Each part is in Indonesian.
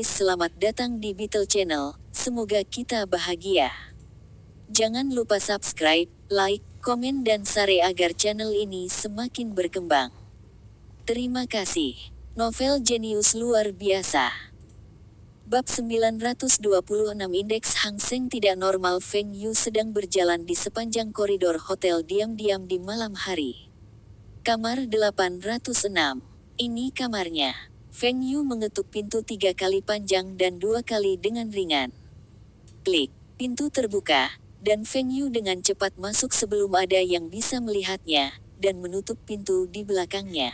Selamat datang di Beetle Channel, semoga kita bahagia. Jangan lupa subscribe, like, komen dan share agar channel ini semakin berkembang. Terima kasih. Novel jenius luar biasa. Bab 926 Indeks Hang Seng tidak normal. Feng Yu sedang berjalan di sepanjang koridor hotel diam-diam di malam hari. Kamar 806. Ini kamarnya. Feng Yu mengetuk pintu 3 kali panjang dan 2 kali dengan ringan. Klik, pintu terbuka, dan Feng Yu dengan cepat masuk sebelum ada yang bisa melihatnya, dan menutup pintu di belakangnya.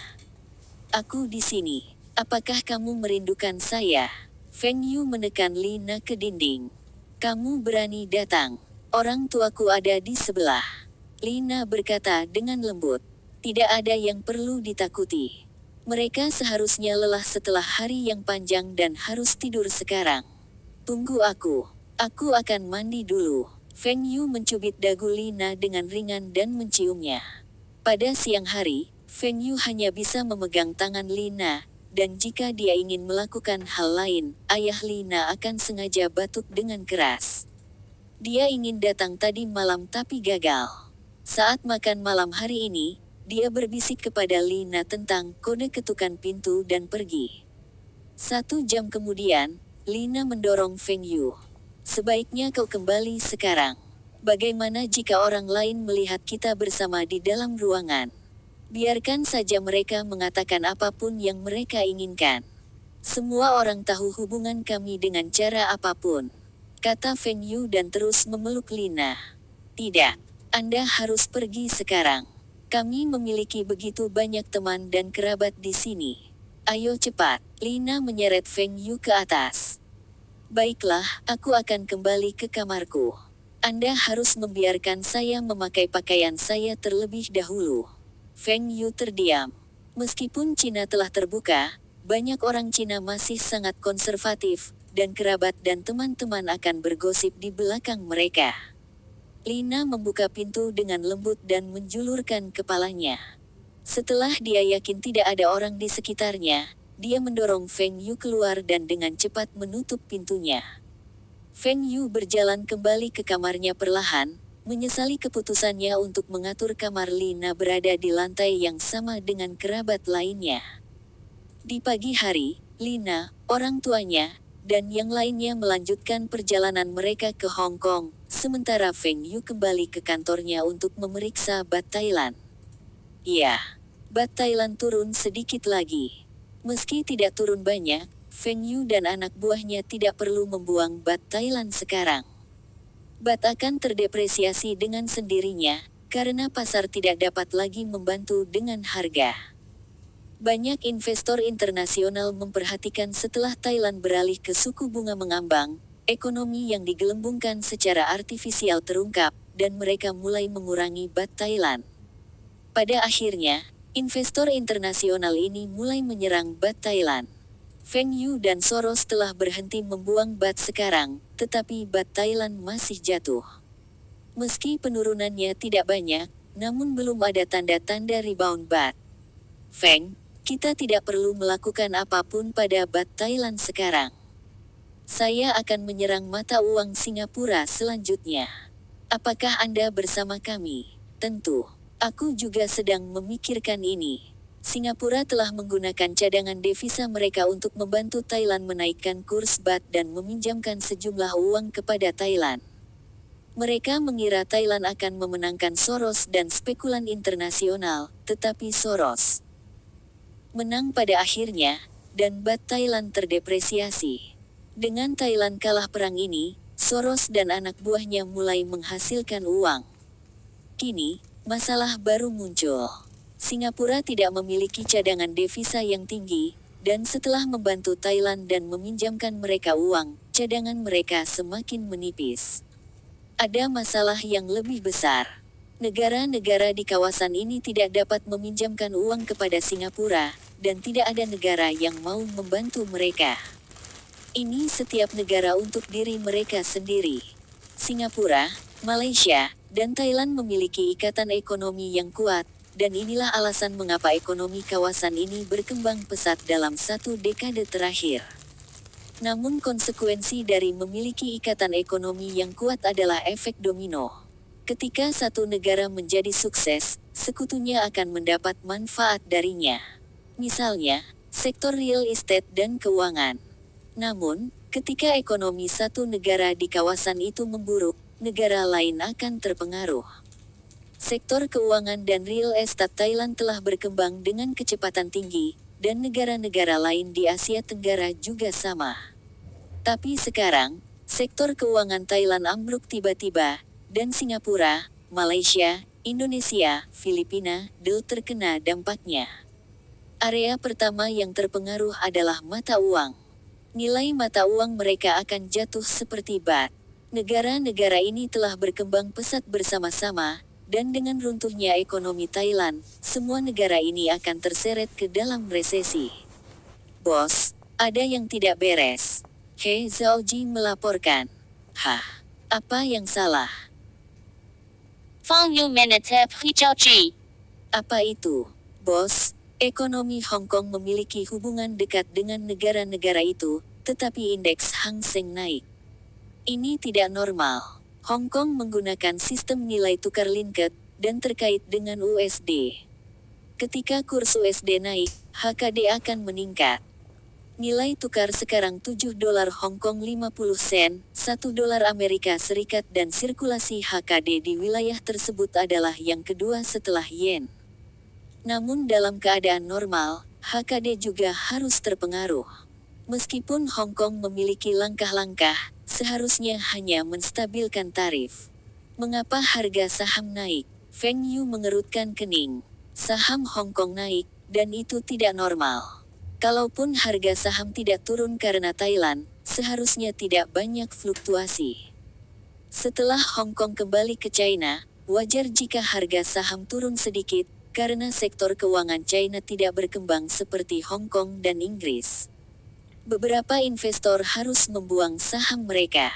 Aku di sini. Apakah kamu merindukan saya? Feng Yu menekan Lina ke dinding. Kamu berani datang. Orang tuaku ada di sebelah. Lina berkata dengan lembut. Tidak ada yang perlu ditakuti. Mereka seharusnya lelah setelah hari yang panjang dan harus tidur sekarang. Tunggu aku akan mandi dulu. Feng Yu mencubit dagu Lina dengan ringan dan menciumnya. Pada siang hari, Feng Yu hanya bisa memegang tangan Lina, dan jika dia ingin melakukan hal lain, ayah Lina akan sengaja batuk dengan keras. Dia ingin datang tadi malam tapi gagal. Saat makan malam hari ini, dia berbisik kepada Lina tentang kode ketukan pintu dan pergi. 1 jam kemudian, Lina mendorong Feng Yu. Sebaiknya kau kembali sekarang. Bagaimana jika orang lain melihat kita bersama di dalam ruangan? Biarkan saja mereka mengatakan apapun yang mereka inginkan. Semua orang tahu hubungan kami dengan cara apapun, kata Feng Yu dan terus memeluk Lina. Tidak, Anda harus pergi sekarang. Kami memiliki begitu banyak teman dan kerabat di sini. Ayo cepat. Lina menyeret Feng Yu ke atas. Baiklah, aku akan kembali ke kamarku. Anda harus membiarkan saya memakai pakaian saya terlebih dahulu. Feng Yu terdiam. Meskipun Cina telah terbuka, banyak orang Cina masih sangat konservatif, dan kerabat dan teman-teman akan bergosip di belakang mereka. Lina membuka pintu dengan lembut dan menjulurkan kepalanya. Setelah dia yakin tidak ada orang di sekitarnya, dia mendorong Feng Yu keluar dan dengan cepat menutup pintunya. Feng Yu berjalan kembali ke kamarnya perlahan, menyesali keputusannya untuk mengatur kamar Lina berada di lantai yang sama dengan kerabat lainnya. Di pagi hari, Lina, orang tuanya, dan yang lainnya melanjutkan perjalanan mereka ke Hong Kong, sementara Feng Yu kembali ke kantornya untuk memeriksa bat Thailand. Ya, bat Thailand turun sedikit lagi. Meski tidak turun banyak, Feng Yu dan anak buahnya tidak perlu membuang bat Thailand sekarang. Bat akan terdepresiasi dengan sendirinya, karena pasar tidak dapat lagi membantu dengan harga. Banyak investor internasional memperhatikan setelah Thailand beralih ke suku bunga mengambang, ekonomi yang digelembungkan secara artifisial terungkap, dan mereka mulai mengurangi bat Thailand. Pada akhirnya, investor internasional ini mulai menyerang bat Thailand. Feng Yu dan Soros telah berhenti membuang bat sekarang, tetapi bat Thailand masih jatuh. Meski penurunannya tidak banyak, namun belum ada tanda-tanda rebound bat. Feng, kita tidak perlu melakukan apapun pada bat Thailand sekarang. Saya akan menyerang mata uang Singapura selanjutnya. Apakah Anda bersama kami? Tentu. Aku juga sedang memikirkan ini. Singapura telah menggunakan cadangan devisa mereka untuk membantu Thailand menaikkan kurs bat dan meminjamkan sejumlah uang kepada Thailand. Mereka mengira Thailand akan memenangkan Soros dan spekulan internasional, tetapi Soros menang pada akhirnya, dan bat Thailand terdepresiasi. Dengan Thailand kalah perang ini, Soros dan anak buahnya mulai menghasilkan uang. Kini, masalah baru muncul. Singapura tidak memiliki cadangan devisa yang tinggi, dan setelah membantu Thailand dan meminjamkan mereka uang, cadangan mereka semakin menipis. Ada masalah yang lebih besar. Negara-negara di kawasan ini tidak dapat meminjamkan uang kepada Singapura, dan tidak ada negara yang mau membantu mereka. Ini setiap negara untuk diri mereka sendiri. Singapura, Malaysia, dan Thailand memiliki ikatan ekonomi yang kuat, dan inilah alasan mengapa ekonomi kawasan ini berkembang pesat dalam 1 dekade terakhir. Namun konsekuensi dari memiliki ikatan ekonomi yang kuat adalah efek domino. Ketika satu negara menjadi sukses, sekutunya akan mendapat manfaat darinya. Misalnya, sektor real estate dan keuangan. Namun, ketika ekonomi satu negara di kawasan itu memburuk, negara lain akan terpengaruh. Sektor keuangan dan real estate Thailand telah berkembang dengan kecepatan tinggi, dan negara-negara lain di Asia Tenggara juga sama. Tapi sekarang, sektor keuangan Thailand ambruk tiba-tiba, dan Singapura, Malaysia, Indonesia, Filipina, terkena dampaknya. Area pertama yang terpengaruh adalah mata uang. Nilai mata uang mereka akan jatuh seperti bat. Negara-negara ini telah berkembang pesat bersama-sama, dan dengan runtuhnya ekonomi Thailand, semua negara ini akan terseret ke dalam resesi. Bos, ada yang tidak beres. He Zhaoji melaporkan. Hah, apa yang salah? Fang Yu Menetep Hijauji. Apa itu, bos? Ekonomi Hong Kong memiliki hubungan dekat dengan negara-negara itu, tetapi indeks Hang Seng naik. Ini tidak normal. Hong Kong menggunakan sistem nilai tukar linked, dan terkait dengan USD. Ketika kurs USD naik, HKD akan meningkat. Nilai tukar sekarang 7 dolar Hong Kong 50 sen, 1 dolar Amerika Serikat dan sirkulasi HKD di wilayah tersebut adalah yang kedua setelah yen. Namun dalam keadaan normal, HKD juga harus terpengaruh. Meskipun Hong Kong memiliki langkah-langkah, seharusnya hanya menstabilkan tarif. Mengapa harga saham naik? Feng Yu mengerutkan kening. Saham Hong Kong naik, dan itu tidak normal. Kalaupun harga saham tidak turun karena Thailand, seharusnya tidak banyak fluktuasi. Setelah Hong Kong kembali ke China, wajar jika harga saham turun sedikit, karena sektor keuangan China tidak berkembang seperti Hong Kong dan Inggris. Beberapa investor harus membuang saham mereka.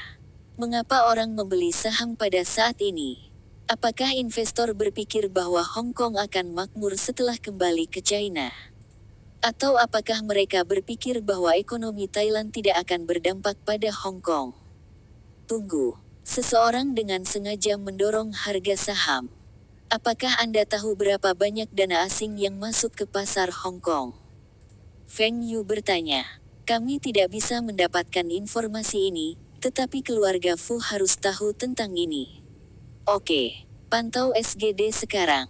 Mengapa orang membeli saham pada saat ini? Apakah investor berpikir bahwa Hong Kong akan makmur setelah kembali ke China? Atau apakah mereka berpikir bahwa ekonomi Thailand tidak akan berdampak pada Hong Kong? Tunggu, seseorang dengan sengaja mendorong harga saham. Apakah Anda tahu berapa banyak dana asing yang masuk ke pasar Hong Kong? Feng Yu bertanya. Kami tidak bisa mendapatkan informasi ini, tetapi keluarga Fu harus tahu tentang ini. Oke, pantau SGD sekarang.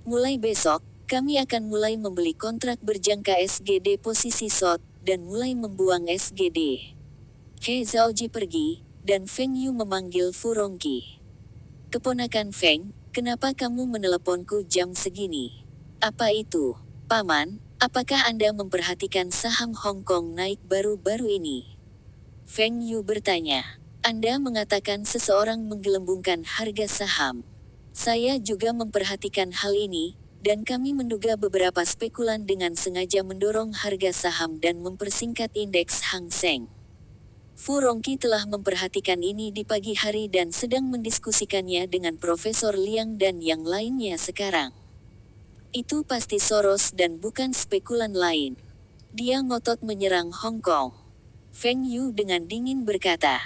Mulai besok, kami akan mulai membeli kontrak berjangka SGD posisi short, dan mulai membuang SGD. He Zhaoji pergi, dan Feng Yu memanggil Fu Rongqi. Keponakan Feng, kenapa kamu meneleponku jam segini? Apa itu, Paman? Apakah Anda memperhatikan saham Hong Kong naik baru-baru ini? Feng Yu bertanya. Anda mengatakan seseorang menggelembungkan harga saham. Saya juga memperhatikan hal ini, dan kami menduga beberapa spekulan dengan sengaja mendorong harga saham dan mempersingkat indeks Hang Seng. Fu Rongqi telah memperhatikan ini di pagi hari dan sedang mendiskusikannya dengan Profesor Liang dan yang lainnya sekarang. Itu pasti Soros dan bukan spekulan lain. Dia ngotot menyerang Hong Kong. Feng Yu dengan dingin berkata,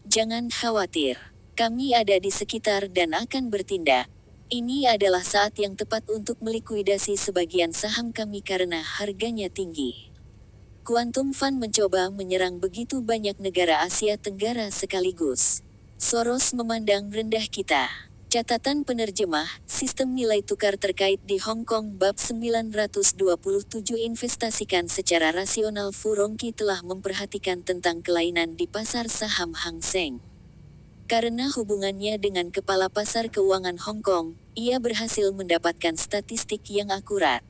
jangan khawatir, kami ada di sekitar dan akan bertindak. Ini adalah saat yang tepat untuk melikuidasi sebagian saham kami karena harganya tinggi. Quantum Fund mencoba menyerang begitu banyak negara Asia Tenggara sekaligus. Soros memandang rendah kita. Catatan penerjemah, sistem nilai tukar terkait di Hong Kong bab 927 investasikan secara rasional. Fu Rongqi telah memperhatikan tentang kelainan di pasar saham Hang Seng. Karena hubungannya dengan kepala pasar keuangan Hong Kong, ia berhasil mendapatkan statistik yang akurat.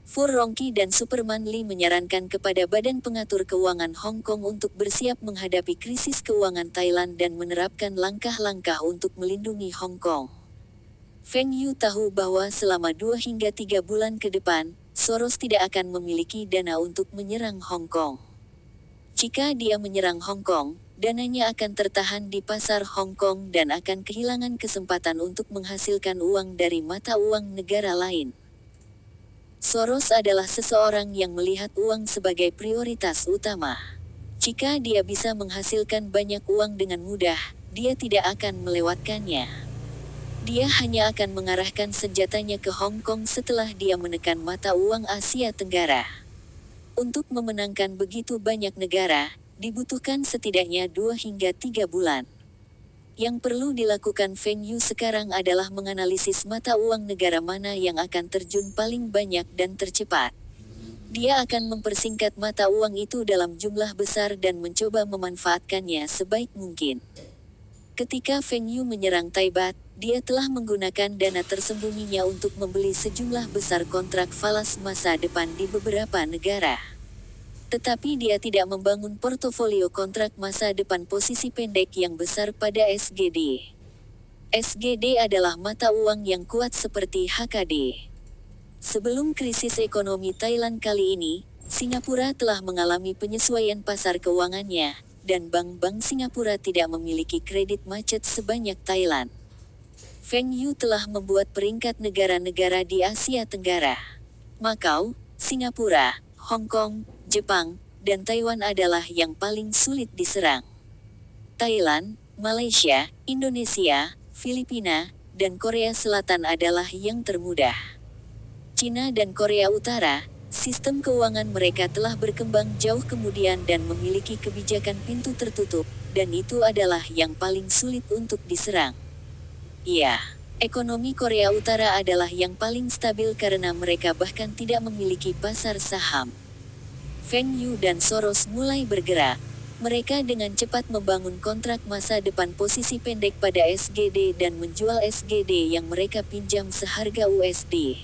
Fu Rongqi dan Superman Lee menyarankan kepada Badan Pengatur Keuangan Hong Kong untuk bersiap menghadapi krisis keuangan Thailand dan menerapkan langkah-langkah untuk melindungi Hong Kong. Feng Yu tahu bahwa selama 2 hingga 3 bulan ke depan, Soros tidak akan memiliki dana untuk menyerang Hong Kong. Jika dia menyerang Hong Kong, dananya akan tertahan di pasar Hong Kong dan akan kehilangan kesempatan untuk menghasilkan uang dari mata uang negara lain. Soros adalah seseorang yang melihat uang sebagai prioritas utama. Jika dia bisa menghasilkan banyak uang dengan mudah, dia tidak akan melewatkannya. Dia hanya akan mengarahkan senjatanya ke Hong Kong setelah dia menekan mata uang Asia Tenggara. Untuk memenangkan begitu banyak negara, dibutuhkan setidaknya 2 hingga 3 bulan. Yang perlu dilakukan Feng Yu sekarang adalah menganalisis mata uang negara mana yang akan terjun paling banyak dan tercepat. Dia akan mempersingkat mata uang itu dalam jumlah besar dan mencoba memanfaatkannya sebaik mungkin. Ketika Feng Yu menyerang Taibat, dia telah menggunakan dana tersembunyinya untuk membeli sejumlah besar kontrak falas masa depan di beberapa negara. Tetapi dia tidak membangun portofolio kontrak masa depan posisi pendek yang besar pada SGD. SGD adalah mata uang yang kuat seperti HKD. Sebelum krisis ekonomi Thailand kali ini, Singapura telah mengalami penyesuaian pasar keuangannya, dan bank-bank Singapura tidak memiliki kredit macet sebanyak Thailand. Feng Yu telah membuat peringkat negara-negara di Asia Tenggara. Makau, Singapura, Hong Kong, Jepang, dan Taiwan adalah yang paling sulit diserang. Thailand, Malaysia, Indonesia, Filipina, dan Korea Selatan adalah yang termudah. Cina dan Korea Utara, sistem keuangan mereka telah berkembang jauh kemudian dan memiliki kebijakan pintu tertutup, dan itu adalah yang paling sulit untuk diserang. Ya, ekonomi Korea Utara adalah yang paling stabil karena mereka bahkan tidak memiliki pasar saham. Feng Yu dan Soros mulai bergerak. Mereka dengan cepat membangun kontrak masa depan posisi pendek pada SGD dan menjual SGD yang mereka pinjam seharga USD.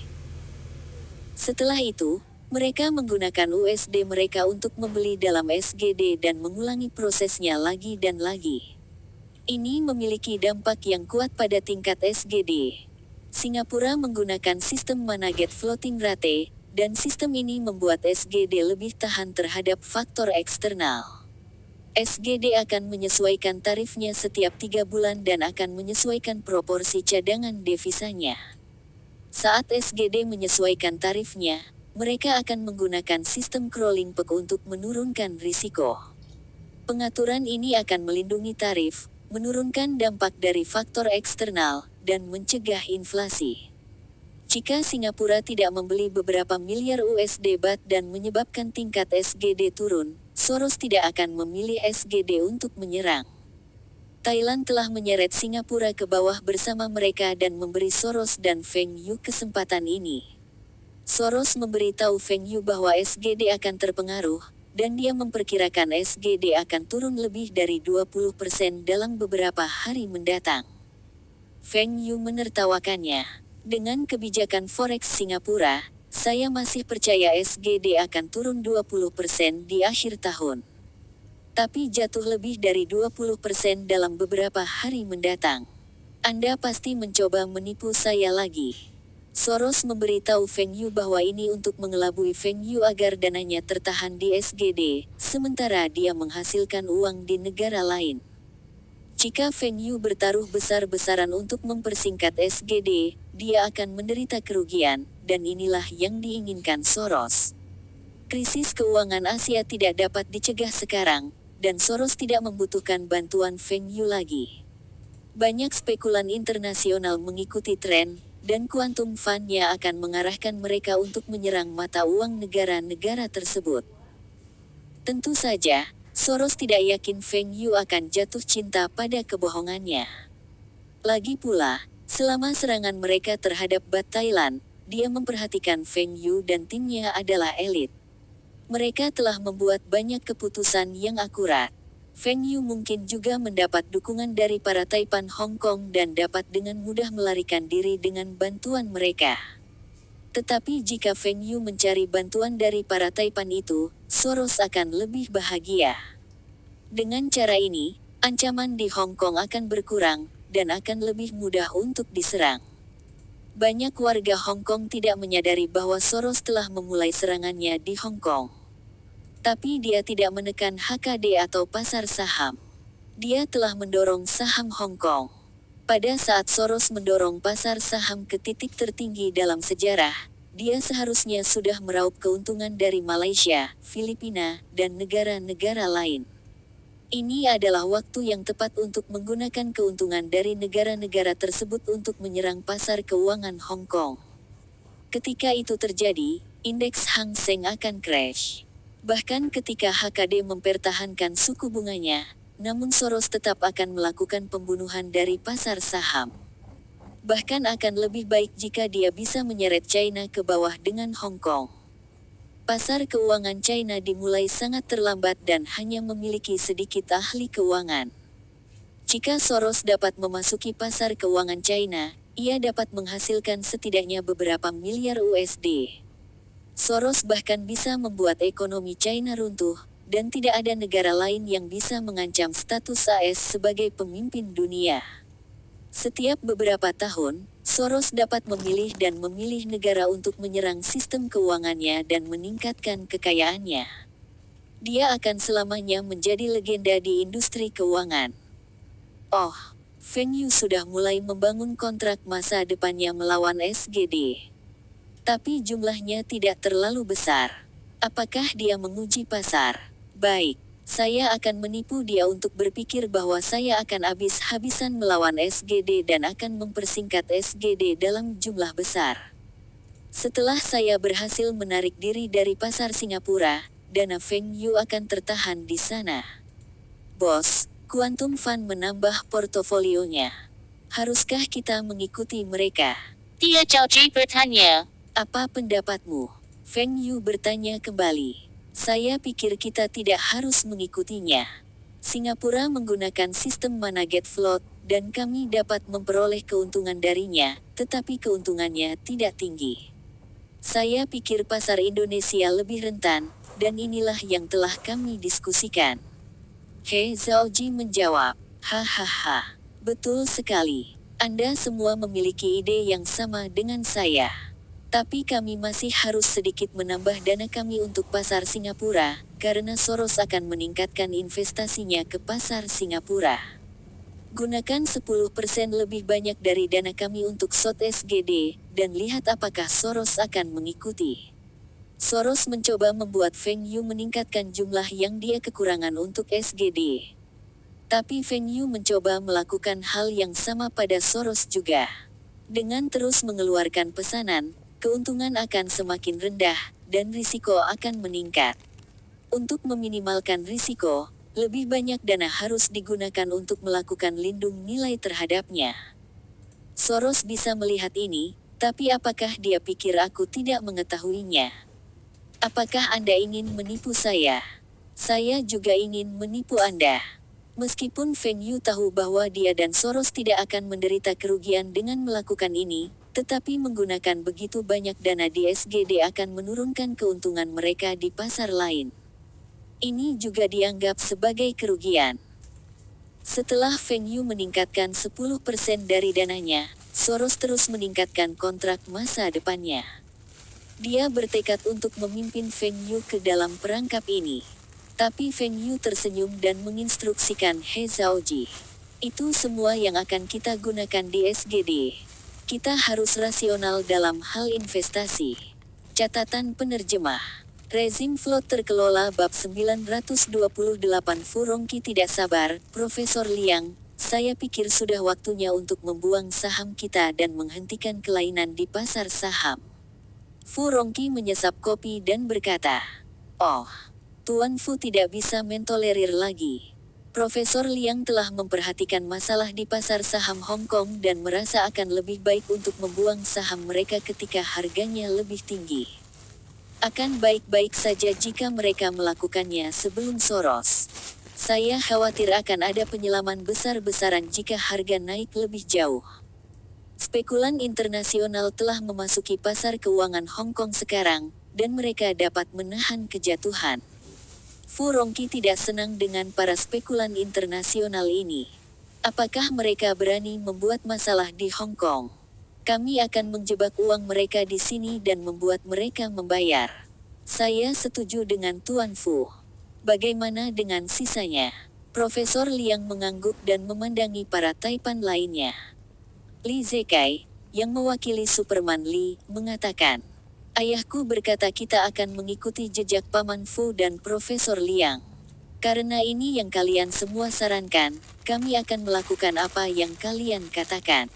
Setelah itu, mereka menggunakan USD mereka untuk membeli dalam SGD dan mengulangi prosesnya lagi dan lagi. Ini memiliki dampak yang kuat pada tingkat SGD. Singapura menggunakan sistem Managet Floating Rate, dan sistem ini membuat SGD lebih tahan terhadap faktor eksternal. SGD akan menyesuaikan tarifnya setiap 3 bulan dan akan menyesuaikan proporsi cadangan devisanya. Saat SGD menyesuaikan tarifnya, mereka akan menggunakan sistem crawling peg untuk menurunkan risiko. Pengaturan ini akan melindungi tarif, menurunkan dampak dari faktor eksternal, dan mencegah inflasi. Jika Singapura tidak membeli beberapa miliar USD baht dan menyebabkan tingkat SGD turun, Soros tidak akan memilih SGD untuk menyerang. Thailand telah menyeret Singapura ke bawah bersama mereka dan memberi Soros dan Feng Yu kesempatan ini. Soros memberitahu Feng Yu bahwa SGD akan terpengaruh, dan dia memperkirakan SGD akan turun lebih dari 20% dalam beberapa hari mendatang. Feng Yu menertawakannya. Dengan kebijakan forex Singapura, saya masih percaya SGD akan turun 20% di akhir tahun. Tapi jatuh lebih dari 20% dalam beberapa hari mendatang. Anda pasti mencoba menipu saya lagi. Soros memberitahu Feng Yu bahwa ini untuk mengelabui Feng Yu agar dananya tertahan di SGD, sementara dia menghasilkan uang di negara lain. Jika Feng Yu bertaruh besar-besaran untuk mempersingkat SGD, dia akan menderita kerugian, dan inilah yang diinginkan Soros. Krisis keuangan Asia tidak dapat dicegah sekarang, dan Soros tidak membutuhkan bantuan Feng Yu lagi. Banyak spekulan internasional mengikuti tren, dan quantum fund-nya akan mengarahkan mereka untuk menyerang mata uang negara-negara tersebut. Tentu saja, Soros tidak yakin Feng Yu akan jatuh cinta pada kebohongannya. Lagi pula, selama serangan mereka terhadap Baht Thailand, dia memperhatikan Feng Yu dan timnya adalah elit. Mereka telah membuat banyak keputusan yang akurat. Feng Yu mungkin juga mendapat dukungan dari para Taipan Hong Kong dan dapat dengan mudah melarikan diri dengan bantuan mereka. Tetapi jika Feng Yu mencari bantuan dari para Taipan itu, Soros akan lebih bahagia. Dengan cara ini, ancaman di Hong Kong akan berkurang, dan akan lebih mudah untuk diserang. Banyak warga Hong Kong tidak menyadari bahwa Soros telah memulai serangannya di Hong Kong. Tapi dia tidak menekan HKD atau pasar saham. Dia telah mendorong saham Hong Kong. Pada saat Soros mendorong pasar saham ke titik tertinggi dalam sejarah, dia seharusnya sudah meraup keuntungan dari Malaysia, Filipina, dan negara-negara lain. Ini adalah waktu yang tepat untuk menggunakan keuntungan dari negara-negara tersebut untuk menyerang pasar keuangan Hong Kong. Ketika itu terjadi, indeks Hang Seng akan crash. Bahkan ketika HKD mempertahankan suku bunganya, namun Soros tetap akan melakukan pembunuhan dari pasar saham. Bahkan akan lebih baik jika dia bisa menyeret China ke bawah dengan Hong Kong. Pasar keuangan China dimulai sangat terlambat dan hanya memiliki sedikit ahli keuangan. Jika Soros dapat memasuki pasar keuangan China, ia dapat menghasilkan setidaknya beberapa miliar USD. Soros bahkan bisa membuat ekonomi China runtuh, dan tidak ada negara lain yang bisa mengancam status AS sebagai pemimpin dunia. Setiap beberapa tahun, Soros dapat memilih dan memilih negara untuk menyerang sistem keuangannya dan meningkatkan kekayaannya. Dia akan selamanya menjadi legenda di industri keuangan. Oh, Feng Yu sudah mulai membangun kontrak masa depannya melawan SGD. Tapi jumlahnya tidak terlalu besar. Apakah dia menguji pasar? Baik. Saya akan menipu dia untuk berpikir bahwa saya akan habis-habisan melawan SGD dan akan mempersingkat SGD dalam jumlah besar. Setelah saya berhasil menarik diri dari pasar Singapura, dana Feng Yu akan tertahan di sana. Bos, Quantum Fund menambah portofolionya. Haruskah kita mengikuti mereka? Dia Zhao Ji bertanya. Apa pendapatmu? Feng Yu bertanya kembali. Saya pikir kita tidak harus mengikutinya. Singapura menggunakan sistem Managet Float, dan kami dapat memperoleh keuntungan darinya, tetapi keuntungannya tidak tinggi. Saya pikir pasar Indonesia lebih rentan, dan inilah yang telah kami diskusikan. He Zhao Ji menjawab, hahaha, betul sekali. Anda semua memiliki ide yang sama dengan saya. Tapi kami masih harus sedikit menambah dana kami untuk pasar Singapura, karena Soros akan meningkatkan investasinya ke pasar Singapura. Gunakan 10% lebih banyak dari dana kami untuk SOT SGD, dan lihat apakah Soros akan mengikuti. Soros mencoba membuat Feng Yu meningkatkan jumlah yang dia kekurangan untuk SGD. Tapi Feng Yu mencoba melakukan hal yang sama pada Soros juga. Dengan terus mengeluarkan pesanan, keuntungan akan semakin rendah, dan risiko akan meningkat. Untuk meminimalkan risiko, lebih banyak dana harus digunakan untuk melakukan lindung nilai terhadapnya. Soros bisa melihat ini, tapi apakah dia pikir aku tidak mengetahuinya? Apakah Anda ingin menipu saya? Saya juga ingin menipu Anda. Meskipun Feng Yu tahu bahwa dia dan Soros tidak akan menderita kerugian dengan melakukan ini, tetapi menggunakan begitu banyak dana di SGD akan menurunkan keuntungan mereka di pasar lain. Ini juga dianggap sebagai kerugian. Setelah Feng Yu meningkatkan 10% dari dananya, Soros terus meningkatkan kontrak masa depannya. Dia bertekad untuk memimpin Feng Yu ke dalam perangkap ini. Tapi Feng Yu tersenyum dan menginstruksikan He Zhao Ji. Itu semua yang akan kita gunakan di SGD. Kita harus rasional dalam hal investasi. Catatan penerjemah. Rezim float terkelola bab 928 Furongki tidak sabar, Profesor Liang, saya pikir sudah waktunya untuk membuang saham kita dan menghentikan kelainan di pasar saham. Furongki menyesap kopi dan berkata, oh, Tuan Fu tidak bisa mentolerir lagi. Profesor Liang telah memperhatikan masalah di pasar saham Hong Kong dan merasa akan lebih baik untuk membuang saham mereka ketika harganya lebih tinggi. Akan baik-baik saja jika mereka melakukannya sebelum Soros. Saya khawatir akan ada penyelaman besar-besaran jika harga naik lebih jauh. Spekulan internasional telah memasuki pasar keuangan Hong Kong sekarang, dan mereka dapat menahan kejatuhan. Furongki tidak senang dengan para spekulan internasional ini. Apakah mereka berani membuat masalah di Hong Kong? Kami akan menjebak uang mereka di sini dan membuat mereka membayar. Saya setuju dengan Tuan Fu. Bagaimana dengan sisanya? Profesor Liang mengangguk dan memandangi para taipan lainnya. Li Zekai, yang mewakili Superman Li, mengatakan, Ayahku berkata kita akan mengikuti jejak Paman Fu dan Profesor Liang. Karena ini yang kalian semua sarankan, kami akan melakukan apa yang kalian katakan.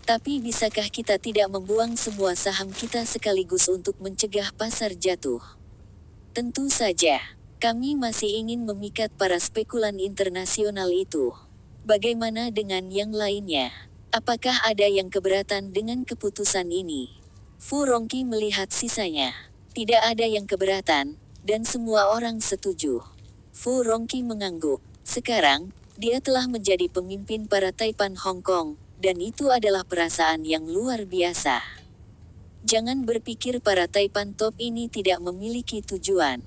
Tapi bisakah kita tidak membuang semua saham kita sekaligus untuk mencegah pasar jatuh? Tentu saja. Kami masih ingin memikat para spekulan internasional itu. Bagaimana dengan yang lainnya? Apakah ada yang keberatan dengan keputusan ini? Fu Rongqi melihat sisanya. Tidak ada yang keberatan, dan semua orang setuju. Fu Rongqi mengangguk. Sekarang, dia telah menjadi pemimpin para Taipan Hong Kong, dan itu adalah perasaan yang luar biasa. Jangan berpikir para Taipan top ini tidak memiliki tujuan.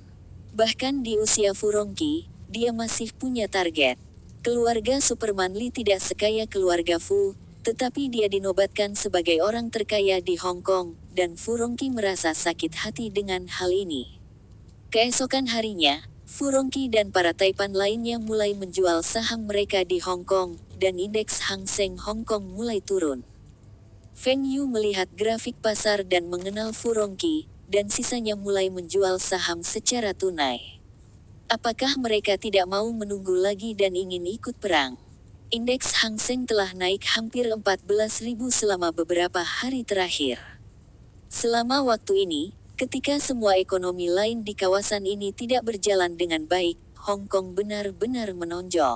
Bahkan di usia Fu Rongqi, dia masih punya target. Keluarga Superman Lee tidak sekaya keluarga Fu, tetapi dia dinobatkan sebagai orang terkaya di Hong Kong, dan Fu Rongqi merasa sakit hati dengan hal ini. Keesokan harinya, Fu Rongqi dan para Taipan lainnya mulai menjual saham mereka di Hong Kong, dan indeks Hang Seng Hong Kong mulai turun. Feng Yu melihat grafik pasar dan mengenal Fu Rongqi, dan sisanya mulai menjual saham secara tunai. Apakah mereka tidak mau menunggu lagi dan ingin ikut perang? Indeks Hang Seng telah naik hampir 14.000 selama beberapa hari terakhir. Selama waktu ini, ketika semua ekonomi lain di kawasan ini tidak berjalan dengan baik, Hong Kong benar-benar menonjol.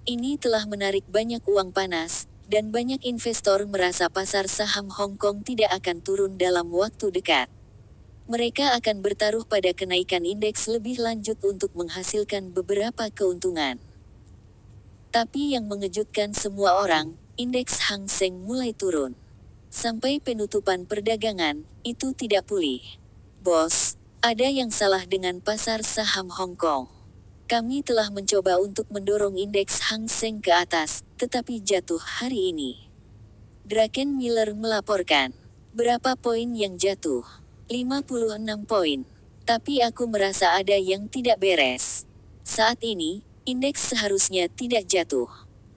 Ini telah menarik banyak uang panas, dan banyak investor merasa pasar saham Hong Kong tidak akan turun dalam waktu dekat. Mereka akan bertaruh pada kenaikan indeks lebih lanjut untuk menghasilkan beberapa keuntungan. Tapi yang mengejutkan semua orang, indeks Hang Seng mulai turun. Sampai penutupan perdagangan, itu tidak pulih. Bos, ada yang salah dengan pasar saham Hong Kong. Kami telah mencoba untuk mendorong indeks Hang Seng ke atas, tetapi jatuh hari ini. Draken Miller melaporkan. Berapa poin yang jatuh? 56 poin. Tapi aku merasa ada yang tidak beres. Saat ini, indeks seharusnya tidak jatuh.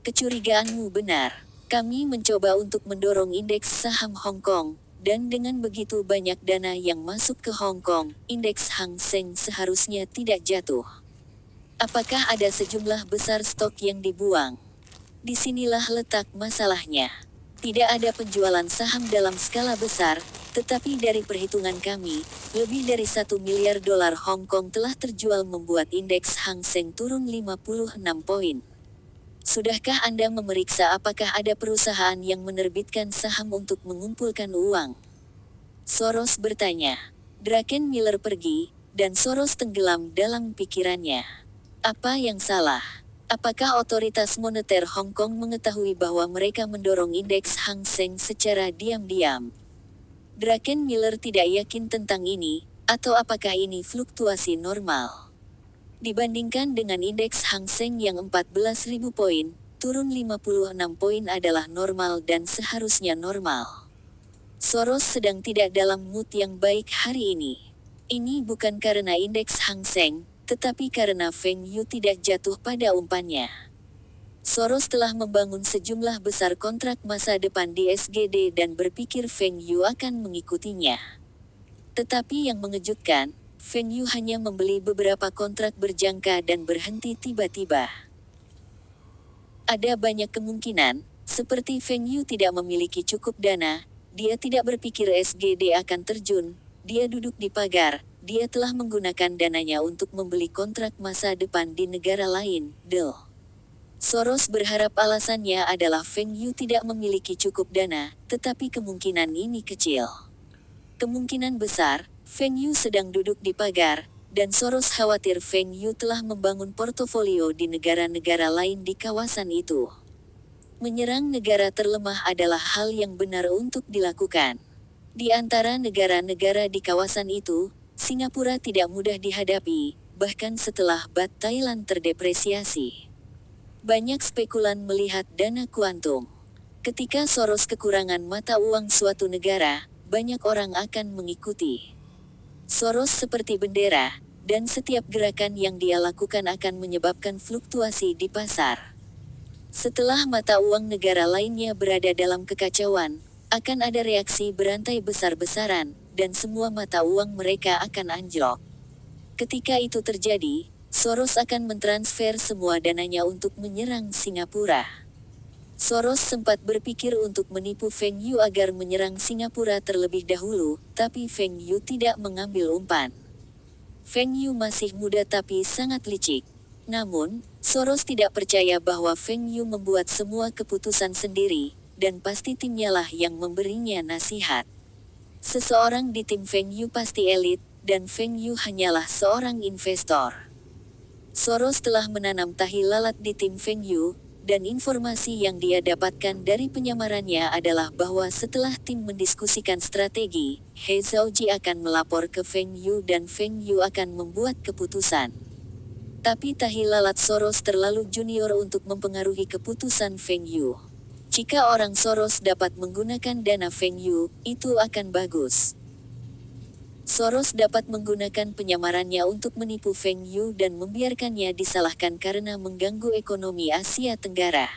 Kecurigaanmu benar. Kami mencoba untuk mendorong indeks saham Hong Kong, dan dengan begitu banyak dana yang masuk ke Hong Kong, indeks Hang Seng seharusnya tidak jatuh. Apakah ada sejumlah besar stok yang dibuang? Disinilah letak masalahnya. Tidak ada penjualan saham dalam skala besar, tetapi dari perhitungan kami, lebih dari 1 miliar dolar Hong Kong telah terjual membuat indeks Hang Seng turun 56 poin. Sudahkah Anda memeriksa apakah ada perusahaan yang menerbitkan saham untuk mengumpulkan uang? Soros bertanya. Draken Miller pergi, dan Soros tenggelam dalam pikirannya. Apa yang salah? Apakah otoritas moneter Hong Kong mengetahui bahwa mereka mendorong indeks Hang Seng secara diam-diam? Draken Miller tidak yakin tentang ini, atau apakah ini fluktuasi normal? Dibandingkan dengan indeks Hang Seng yang 14.000 poin, turun 56 poin adalah normal dan seharusnya normal. Soros sedang tidak dalam mood yang baik hari ini. Ini bukan karena indeks Hang Seng, tetapi karena Feng Yu tidak jatuh pada umpannya. Soros telah membangun sejumlah besar kontrak masa depan di SGD dan berpikir Feng Yu akan mengikutinya. Tetapi yang mengejutkan, Feng Yu hanya membeli beberapa kontrak berjangka dan berhenti tiba-tiba. Ada banyak kemungkinan, seperti Feng Yu tidak memiliki cukup dana, dia tidak berpikir SGD akan terjun, dia duduk di pagar, dia telah menggunakan dananya untuk membeli kontrak masa depan di negara lain, Soros berharap alasannya adalah Feng Yu tidak memiliki cukup dana, tetapi kemungkinan ini kecil. Kemungkinan besar, Feng Yu sedang duduk di pagar, dan Soros khawatir Feng Yu telah membangun portofolio di negara-negara lain di kawasan itu. Menyerang negara terlemah adalah hal yang benar untuk dilakukan. Di antara negara-negara di kawasan itu, Singapura tidak mudah dihadapi, bahkan setelah Baht Thailand terdepresiasi. Banyak spekulan melihat dana kuantum. Ketika Soros kekurangan mata uang suatu negara, banyak orang akan mengikuti. Soros seperti bendera, dan setiap gerakan yang dia lakukan akan menyebabkan fluktuasi di pasar. Setelah mata uang negara lainnya berada dalam kekacauan, akan ada reaksi berantai besar-besaran, dan semua mata uang mereka akan anjlok. Ketika itu terjadi, Soros akan mentransfer semua dananya untuk menyerang Singapura. Soros sempat berpikir untuk menipu Feng Yu agar menyerang Singapura terlebih dahulu, tapi Feng Yu tidak mengambil umpan. Feng Yu masih muda tapi sangat licik. Namun, Soros tidak percaya bahwa Feng Yu membuat semua keputusan sendiri, dan pasti timnya lah yang memberinya nasihat. Seseorang di tim Feng Yu pasti elit, dan Feng Yu hanyalah seorang investor. Soros telah menanam tahi lalat di tim Feng Yu, dan informasi yang dia dapatkan dari penyamarannya adalah bahwa setelah tim mendiskusikan strategi, He Zhaoji akan melapor ke Feng Yu dan Feng Yu akan membuat keputusan. Tapi tahi lalat Soros terlalu junior untuk mempengaruhi keputusan Feng Yu. Jika orang Soros dapat menggunakan dana Feng Yu, itu akan bagus. Soros dapat menggunakan penyamarannya untuk menipu Feng Yu dan membiarkannya disalahkan karena mengganggu ekonomi Asia Tenggara.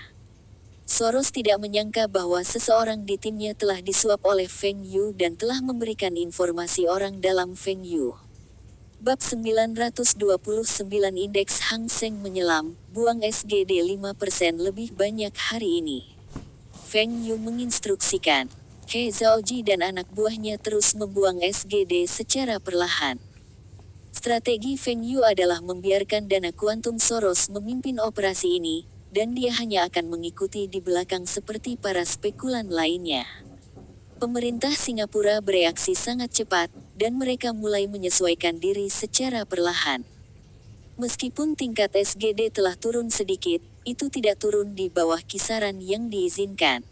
Soros tidak menyangka bahwa seseorang di timnya telah disuap oleh Feng Yu dan telah memberikan informasi orang dalam Feng Yu. Bab 929 Indeks Hang Seng menyelam, buang SGD 5% lebih banyak hari ini. Feng Yu menginstruksikan He Zhaoji dan anak buahnya terus membuang SGD secara perlahan. Strategi Feng Yu adalah membiarkan dana kuantum Soros memimpin operasi ini, dan dia hanya akan mengikuti di belakang seperti para spekulan lainnya. Pemerintah Singapura bereaksi sangat cepat, dan mereka mulai menyesuaikan diri secara perlahan. Meskipun tingkat SGD telah turun sedikit, itu tidak turun di bawah kisaran yang diizinkan.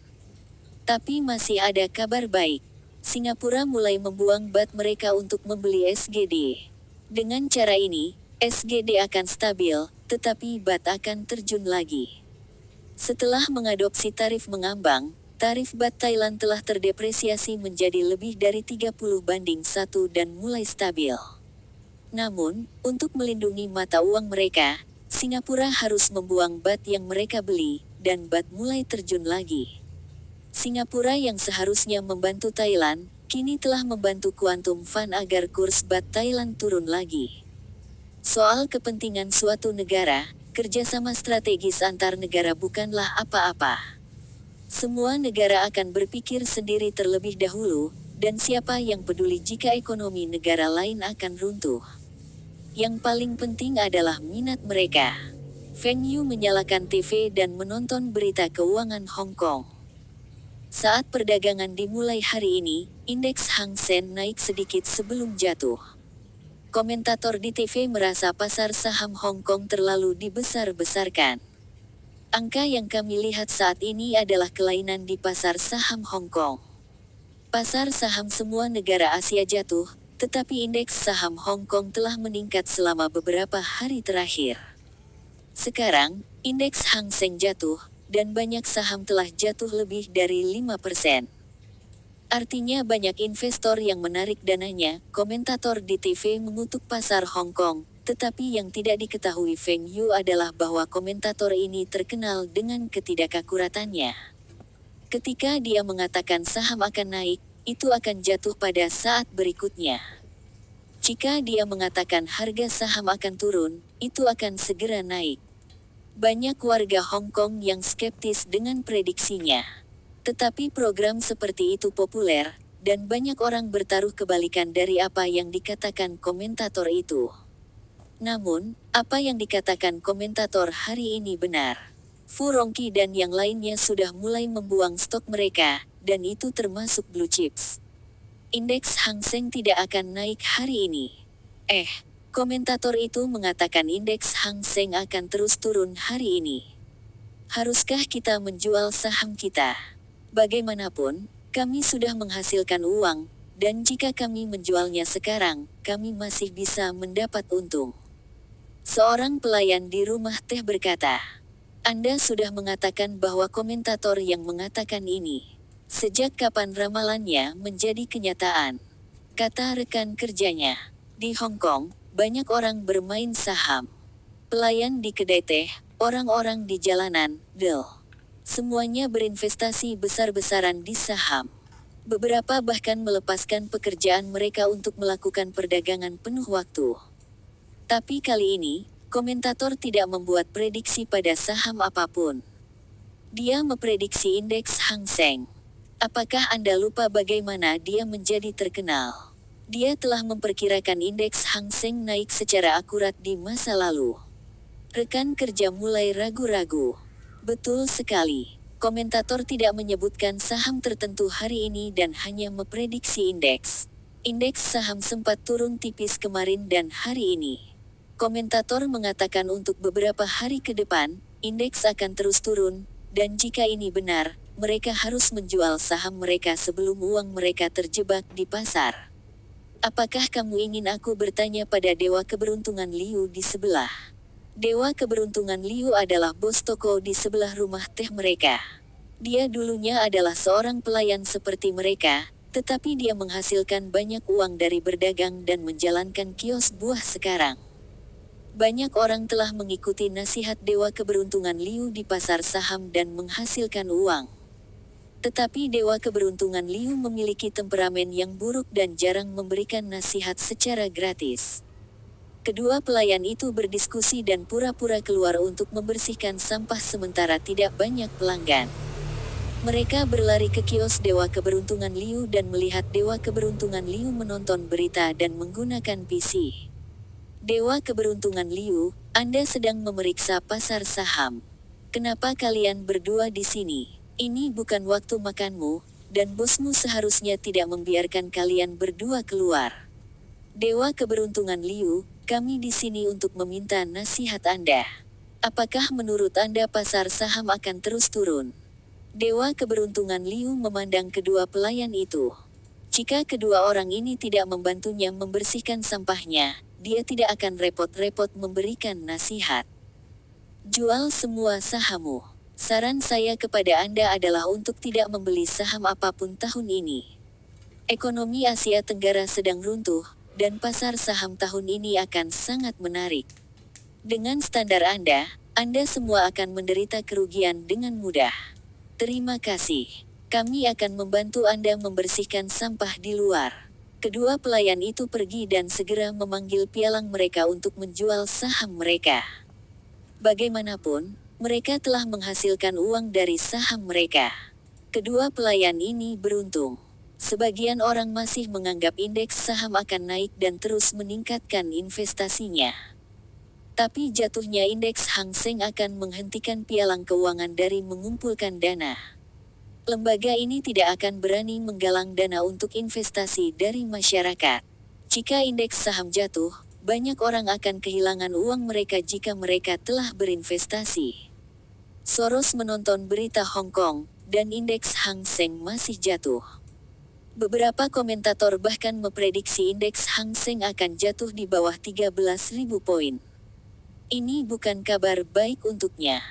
Tapi masih ada kabar baik. Singapura mulai membuang bat mereka untuk membeli SGD. Dengan cara ini, SGD akan stabil, tetapi bat akan terjun lagi. Setelah mengadopsi tarif mengambang, tarif bat Thailand telah terdepresiasi menjadi lebih dari 30:1 dan mulai stabil. Namun, untuk melindungi mata uang mereka, Singapura harus membuang bat yang mereka beli, dan bat mulai terjun lagi. Singapura yang seharusnya membantu Thailand, kini telah membantu Quantum Fund agar kurs bat Thailand turun lagi. Soal kepentingan suatu negara, kerjasama strategis antar negara bukanlah apa-apa. Semua negara akan berpikir sendiri terlebih dahulu, dan siapa yang peduli jika ekonomi negara lain akan runtuh. Yang paling penting adalah minat mereka. Feng Yu menyalakan TV dan menonton berita keuangan Hong Kong. Saat perdagangan dimulai hari ini, indeks Hang Seng naik sedikit sebelum jatuh. Komentator di TV merasa pasar saham Hong Kong terlalu dibesar-besarkan. Angka yang kami lihat saat ini adalah kelainan di pasar saham Hong Kong. Pasar saham semua negara Asia jatuh, tetapi indeks saham Hong Kong telah meningkat selama beberapa hari terakhir. Sekarang, indeks Hang Seng jatuh, dan banyak saham telah jatuh lebih dari 5%. Artinya banyak investor yang menarik dananya, komentator di TV mengutuk pasar Hong Kong, tetapi yang tidak diketahui Feng Yu adalah bahwa komentator ini terkenal dengan ketidakakuratannya. Ketika dia mengatakan saham akan naik, itu akan jatuh pada saat berikutnya. Jika dia mengatakan harga saham akan turun, itu akan segera naik. Banyak warga Hong Kong yang skeptis dengan prediksinya. Tetapi program seperti itu populer, dan banyak orang bertaruh kebalikan dari apa yang dikatakan komentator itu. Namun, apa yang dikatakan komentator hari ini benar. Fu Rongqi dan yang lainnya sudah mulai membuang stok mereka, dan itu termasuk blue chips. Indeks Hang Seng tidak akan naik hari ini. Komentator itu mengatakan indeks Hang Seng akan terus turun hari ini. Haruskah kita menjual saham kita? Bagaimanapun, kami sudah menghasilkan uang, dan jika kami menjualnya sekarang, kami masih bisa mendapat untung. Seorang pelayan di rumah teh berkata, Anda sudah mengatakan bahwa komentator yang mengatakan ini. Sejak kapan ramalannya menjadi kenyataan? Kata rekan kerjanya. Di Hong Kong, banyak orang bermain saham. Pelayan di kedai teh, orang-orang di jalanan, semuanya berinvestasi besar-besaran di saham. Beberapa bahkan melepaskan pekerjaan mereka untuk melakukan perdagangan penuh waktu. Tapi kali ini, komentator tidak membuat prediksi pada saham apapun. Dia memprediksi indeks Hang Seng. Apakah Anda lupa bagaimana dia menjadi terkenal? Dia telah memperkirakan indeks Hang Seng naik secara akurat di masa lalu. Rekan kerja mulai ragu-ragu. Betul sekali. Komentator tidak menyebutkan saham tertentu hari ini dan hanya memprediksi indeks. Indeks saham sempat turun tipis kemarin dan hari ini. Komentator mengatakan untuk beberapa hari ke depan, indeks akan terus turun, dan jika ini benar, mereka harus menjual saham mereka sebelum uang mereka terjebak di pasar. Apakah kamu ingin aku bertanya pada Dewa Keberuntungan Liu di sebelah? Dewa Keberuntungan Liu adalah bos toko di sebelah rumah teh mereka. Dia dulunya adalah seorang pelayan seperti mereka, tetapi dia menghasilkan banyak uang dari berdagang dan menjalankan kios buah sekarang. Banyak orang telah mengikuti nasihat Dewa Keberuntungan Liu di pasar saham dan menghasilkan uang. Tetapi Dewa Keberuntungan Liu memiliki temperamen yang buruk dan jarang memberikan nasihat secara gratis. Kedua pelayan itu berdiskusi dan pura-pura keluar untuk membersihkan sampah sementara tidak banyak pelanggan. Mereka berlari ke kios Dewa Keberuntungan Liu dan melihat Dewa Keberuntungan Liu menonton berita dan menggunakan PC. Dewa Keberuntungan Liu, Anda sedang memeriksa pasar saham. Kenapa kalian berdua di sini? Ini bukan waktu makanmu, dan bosmu seharusnya tidak membiarkan kalian berdua keluar. Dewa Keberuntungan Liu, kami di sini untuk meminta nasihat Anda. Apakah menurut Anda pasar saham akan terus turun? Dewa Keberuntungan Liu memandang kedua pelayan itu. Jika kedua orang ini tidak membantunya membersihkan sampahnya, dia tidak akan repot-repot memberikan nasihat. Jual semua sahammu. Saran saya kepada Anda adalah untuk tidak membeli saham apapun tahun ini. Ekonomi Asia Tenggara sedang runtuh, dan pasar saham tahun ini akan sangat menarik. Dengan standar Anda semua akan menderita kerugian dengan mudah. Terima kasih. Kami akan membantu Anda membersihkan sampah di luar. Kedua pelayan itu pergi dan segera memanggil pialang mereka untuk menjual saham mereka. Bagaimanapun, mereka telah menghasilkan uang dari saham mereka. Kedua pelayan ini beruntung. Sebagian orang masih menganggap indeks saham akan naik dan terus meningkatkan investasinya. Tapi jatuhnya indeks Hang Seng akan menghentikan pialang keuangan dari mengumpulkan dana. Lembaga ini tidak akan berani menggalang dana untuk investasi dari masyarakat. Jika indeks saham jatuh, banyak orang akan kehilangan uang mereka jika mereka telah berinvestasi. Soros menonton berita Hong Kong, dan indeks Hang Seng masih jatuh. Beberapa komentator bahkan memprediksi indeks Hang Seng akan jatuh di bawah 13.000 poin. Ini bukan kabar baik untuknya.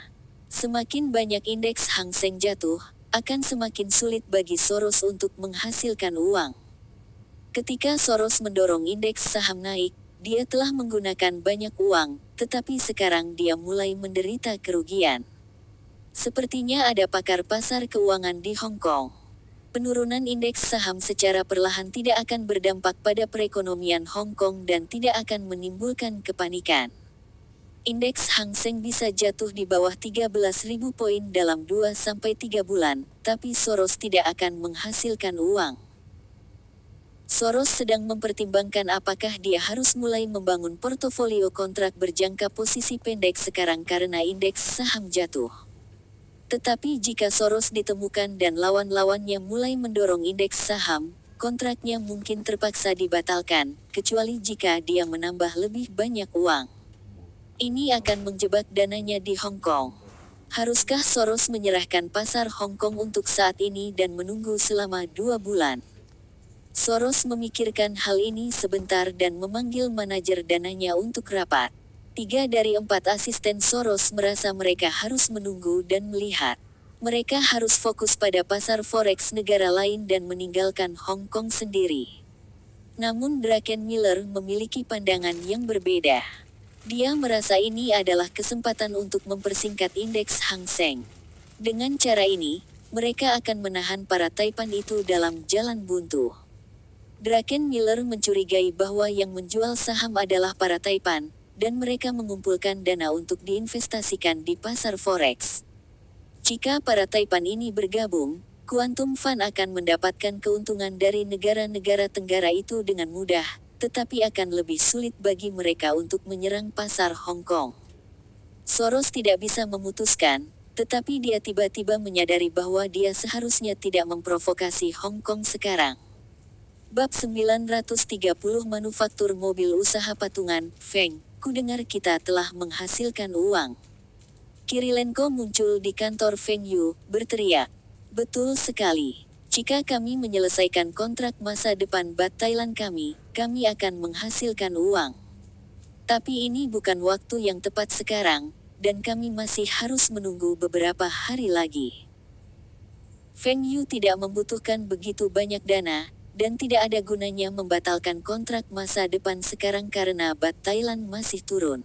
Semakin banyak indeks Hang Seng jatuh, akan semakin sulit bagi Soros untuk menghasilkan uang. Ketika Soros mendorong indeks saham naik, dia telah menggunakan banyak uang, tetapi sekarang dia mulai menderita kerugian. Sepertinya ada pakar pasar keuangan di Hong Kong. Penurunan indeks saham secara perlahan tidak akan berdampak pada perekonomian Hong Kong dan tidak akan menimbulkan kepanikan. Indeks Hang Seng bisa jatuh di bawah 13.000 poin dalam 2-3 bulan, tapi Soros tidak akan menghasilkan uang. Soros sedang mempertimbangkan apakah dia harus mulai membangun portofolio kontrak berjangka posisi pendek sekarang karena indeks saham jatuh. Tetapi jika Soros ditemukan dan lawan-lawannya mulai mendorong indeks saham, kontraknya mungkin terpaksa dibatalkan, kecuali jika dia menambah lebih banyak uang. Ini akan menjebak dananya di Hong Kong. Haruskah Soros menyerahkan pasar Hong Kong untuk saat ini dan menunggu selama 2 bulan? Soros memikirkan hal ini sebentar dan memanggil manajer dananya untuk rapat. 3 dari 4 asisten Soros merasa mereka harus menunggu dan melihat. Mereka harus fokus pada pasar forex negara lain dan meninggalkan Hong Kong sendiri. Namun Druckenmiller memiliki pandangan yang berbeda. Dia merasa ini adalah kesempatan untuk mempersingkat indeks Hang Seng. Dengan cara ini, mereka akan menahan para Taipan itu dalam jalan buntu. Druckenmiller mencurigai bahwa yang menjual saham adalah para Taipan, dan mereka mengumpulkan dana untuk diinvestasikan di pasar forex. Jika para Taipan ini bergabung, Quantum Fund akan mendapatkan keuntungan dari negara-negara Tenggara itu dengan mudah, tetapi akan lebih sulit bagi mereka untuk menyerang pasar Hong Kong. Soros tidak bisa memutuskan, tetapi dia tiba-tiba menyadari bahwa dia seharusnya tidak memprovokasi Hong Kong sekarang. Bab 930 Manufaktur Mobil Usaha Patungan, Feng, kudengar kita telah menghasilkan uang. Kirilenko muncul di kantor Feng Yu, berteriak. Betul sekali. Jika kami menyelesaikan kontrak masa depan Bat Thailand kami akan menghasilkan uang. Tapi ini bukan waktu yang tepat sekarang, dan kami masih harus menunggu beberapa hari lagi. Feng Yu tidak membutuhkan begitu banyak dana, dan tidak ada gunanya membatalkan kontrak masa depan sekarang karena Bat Thailand masih turun.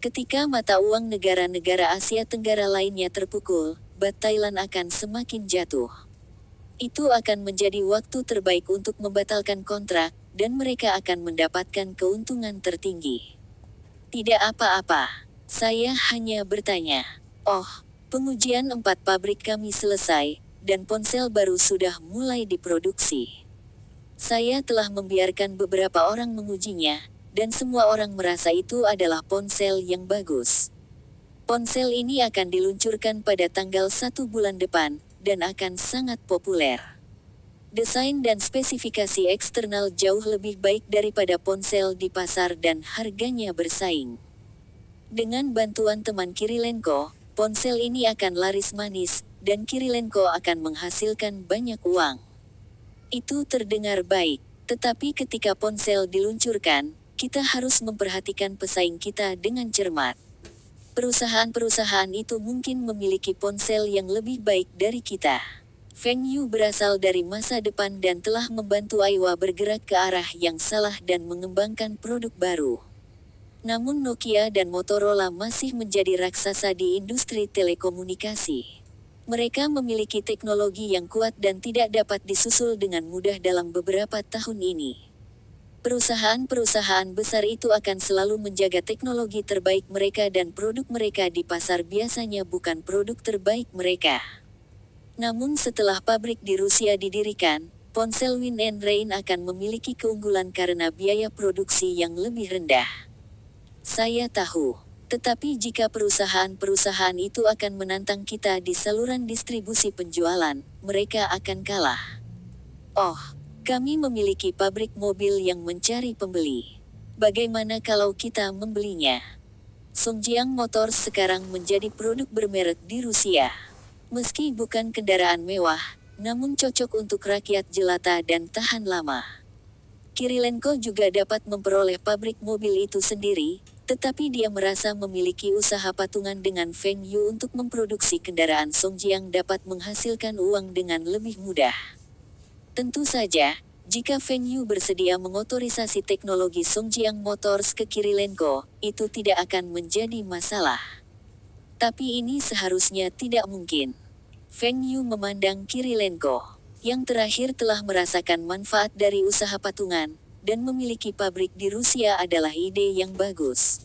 Ketika mata uang negara-negara Asia Tenggara lainnya terpukul, Bat Thailand akan semakin jatuh. Itu akan menjadi waktu terbaik untuk membatalkan kontrak, dan mereka akan mendapatkan keuntungan tertinggi. Tidak apa-apa, saya hanya bertanya. Oh, pengujian 4 pabrik kami selesai, dan ponsel baru sudah mulai diproduksi. Saya telah membiarkan beberapa orang mengujinya, dan semua orang merasa itu adalah ponsel yang bagus. Ponsel ini akan diluncurkan pada tanggal 1 bulan depan, dan akan sangat populer. Desain dan spesifikasi eksternal jauh lebih baik daripada ponsel di pasar dan harganya bersaing. Dengan bantuan teman Kirilenko, ponsel ini akan laris manis, dan Kirilenko akan menghasilkan banyak uang. Itu terdengar baik, tetapi ketika ponsel diluncurkan, kita harus memperhatikan pesaing kita dengan cermat. Perusahaan-perusahaan itu mungkin memiliki ponsel yang lebih baik dari kita. Feng Yu berasal dari masa depan dan telah membantu Aiwa bergerak ke arah yang salah dan mengembangkan produk baru. Namun Nokia dan Motorola masih menjadi raksasa di industri telekomunikasi. Mereka memiliki teknologi yang kuat dan tidak dapat disusul dengan mudah dalam beberapa tahun ini. Perusahaan-perusahaan besar itu akan selalu menjaga teknologi terbaik mereka dan produk mereka di pasar biasanya bukan produk terbaik mereka. Namun setelah pabrik di Rusia didirikan, ponsel Win and Rain akan memiliki keunggulan karena biaya produksi yang lebih rendah. Saya tahu, tetapi jika perusahaan-perusahaan itu akan menantang kita di saluran distribusi penjualan, mereka akan kalah. Oh, kami memiliki pabrik mobil yang mencari pembeli. Bagaimana kalau kita membelinya? Songjiang Motors sekarang menjadi produk bermerek di Rusia. Meski bukan kendaraan mewah, namun cocok untuk rakyat jelata dan tahan lama. Kirilenko juga dapat memperoleh pabrik mobil itu sendiri, tetapi dia merasa memiliki usaha patungan dengan Feng Yu untuk memproduksi kendaraan Songjiang dapat menghasilkan uang dengan lebih mudah. Tentu saja, jika Feng Yu bersedia mengotorisasi teknologi Songjiang Motors ke Kirilenko, itu tidak akan menjadi masalah. Tapi ini seharusnya tidak mungkin. Feng Yu memandang Kirilenko, yang terakhir telah merasakan manfaat dari usaha patungan, dan memiliki pabrik di Rusia adalah ide yang bagus.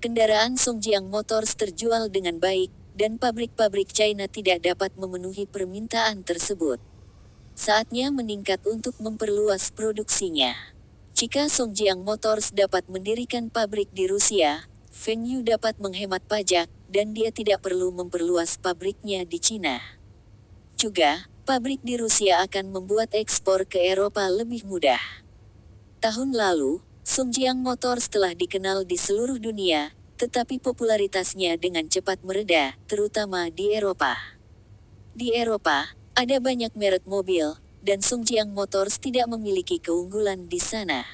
Kendaraan Songjiang Motors terjual dengan baik, dan pabrik-pabrik China tidak dapat memenuhi permintaan tersebut. Saatnya meningkat untuk memperluas produksinya. Jika Songjiang Motors dapat mendirikan pabrik di Rusia, Feng Yu dapat menghemat pajak, dan dia tidak perlu memperluas pabriknya di Cina. Juga, pabrik di Rusia akan membuat ekspor ke Eropa lebih mudah. Tahun lalu, Songjiang Motors telah dikenal di seluruh dunia, tetapi popularitasnya dengan cepat mereda, terutama di Eropa. Di Eropa, ada banyak merek mobil, dan Songjiang Motors tidak memiliki keunggulan di sana.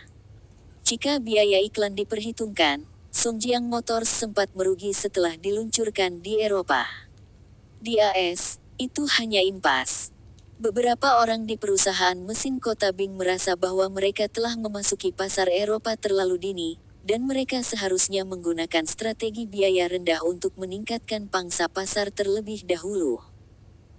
Jika biaya iklan diperhitungkan, Songjiang Motors sempat merugi setelah diluncurkan di Eropa. Di AS, itu hanya impas. Beberapa orang di perusahaan mesin kota Bing merasa bahwa mereka telah memasuki pasar Eropa terlalu dini, dan mereka seharusnya menggunakan strategi biaya rendah untuk meningkatkan pangsa pasar terlebih dahulu.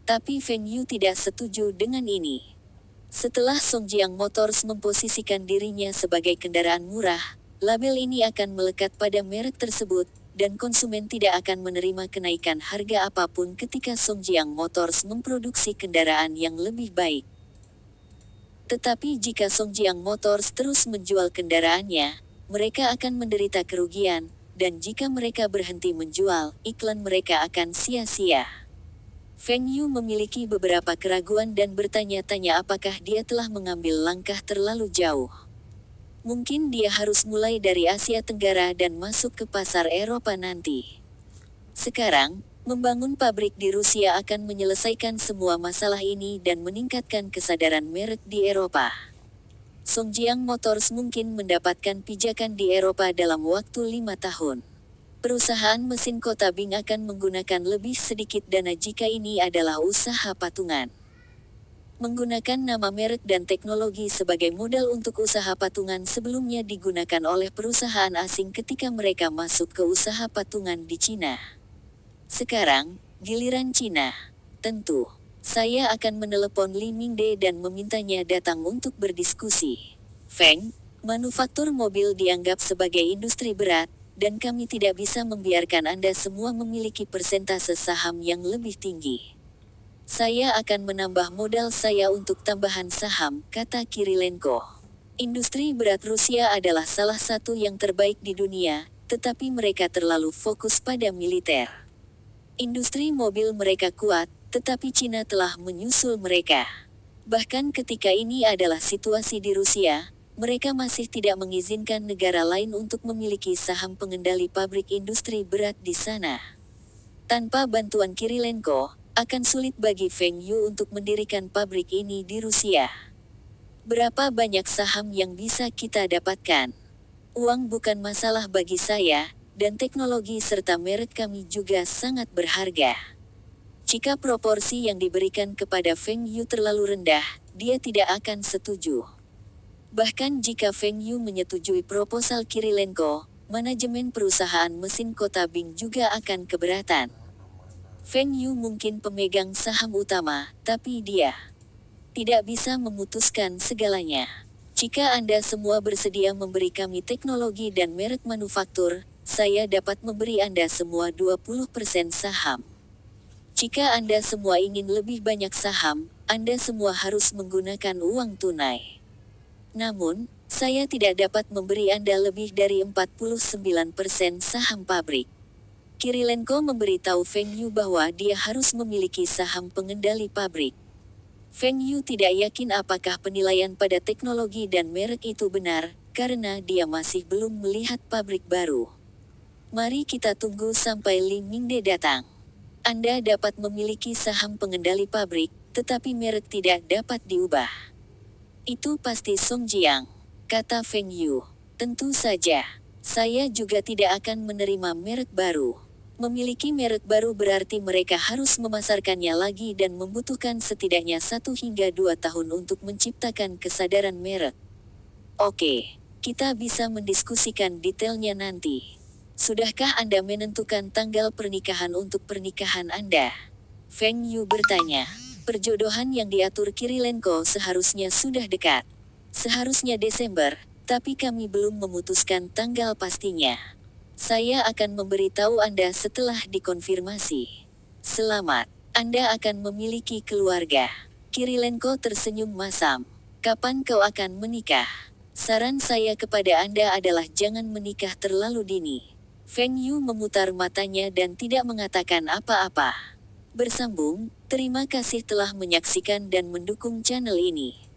Tapi Feng Yu tidak setuju dengan ini. Setelah Songjiang Motors memposisikan dirinya sebagai kendaraan murah, label ini akan melekat pada merek tersebut, dan konsumen tidak akan menerima kenaikan harga apapun ketika Songjiang Motors memproduksi kendaraan yang lebih baik. Tetapi jika Songjiang Motors terus menjual kendaraannya, mereka akan menderita kerugian, dan jika mereka berhenti menjual, iklan mereka akan sia-sia. Feng Yu memiliki beberapa keraguan dan bertanya-tanya apakah dia telah mengambil langkah terlalu jauh. Mungkin dia harus mulai dari Asia Tenggara dan masuk ke pasar Eropa nanti. Sekarang, membangun pabrik di Rusia akan menyelesaikan semua masalah ini dan meningkatkan kesadaran merek di Eropa. Songjiang Motors mungkin mendapatkan pijakan di Eropa dalam waktu 5 tahun. Perusahaan mesin kota Bing akan menggunakan lebih sedikit dana jika ini adalah usaha patungan. Menggunakan nama merek dan teknologi sebagai modal untuk usaha patungan sebelumnya digunakan oleh perusahaan asing ketika mereka masuk ke usaha patungan di Cina. Sekarang, giliran Cina. Tentu, saya akan menelepon Li Mingde dan memintanya datang untuk berdiskusi. Feng, manufaktur mobil dianggap sebagai industri berat, dan kami tidak bisa membiarkan Anda semua memiliki persentase saham yang lebih tinggi. Saya akan menambah modal saya untuk tambahan saham, kata Kirilenko. Industri berat Rusia adalah salah satu yang terbaik di dunia, tetapi mereka terlalu fokus pada militer. Industri mobil mereka kuat, tetapi Cina telah menyusul mereka. Bahkan ketika ini adalah situasi di Rusia, mereka masih tidak mengizinkan negara lain untuk memiliki saham pengendali pabrik industri berat di sana. Tanpa bantuan Kirilenko, akan sulit bagi Feng Yu untuk mendirikan pabrik ini di Rusia. Berapa banyak saham yang bisa kita dapatkan? Uang bukan masalah bagi saya, dan teknologi serta merek kami juga sangat berharga. Jika proporsi yang diberikan kepada Feng Yu terlalu rendah, dia tidak akan setuju. Bahkan jika Feng Yu menyetujui proposal Kirilenko, manajemen perusahaan mesin kota Bing juga akan keberatan. Feng Yu mungkin pemegang saham utama, tapi dia tidak bisa memutuskan segalanya. Jika Anda semua bersedia memberi kami teknologi dan merek manufaktur, saya dapat memberi Anda semua 20% saham. Jika Anda semua ingin lebih banyak saham, Anda semua harus menggunakan uang tunai. Namun, saya tidak dapat memberi Anda lebih dari 49% saham pabrik. Kirilenko memberitahu Feng Yu bahwa dia harus memiliki saham pengendali pabrik. Feng Yu tidak yakin apakah penilaian pada teknologi dan merek itu benar, karena dia masih belum melihat pabrik baru. Mari kita tunggu sampai Li Mingde datang. Anda dapat memiliki saham pengendali pabrik, tetapi merek tidak dapat diubah. Itu pasti Songjiang, kata Feng Yu. Tentu saja, saya juga tidak akan menerima merek baru. Memiliki merek baru berarti mereka harus memasarkannya lagi dan membutuhkan setidaknya 1 hingga 2 tahun untuk menciptakan kesadaran merek. Oke, kita bisa mendiskusikan detailnya nanti. Sudahkah Anda menentukan tanggal pernikahan untuk pernikahan Anda? Feng Yu bertanya. Perjodohan yang diatur Kirilenko seharusnya sudah dekat. Seharusnya Desember, tapi kami belum memutuskan tanggal pastinya. Saya akan memberitahu Anda setelah dikonfirmasi. Selamat, Anda akan memiliki keluarga. Kirilenko tersenyum masam. Kapan kau akan menikah? Saran saya kepada Anda adalah jangan menikah terlalu dini. Feng Yu memutar matanya dan tidak mengatakan apa-apa. Bersambung, terima kasih telah menyaksikan dan mendukung channel ini.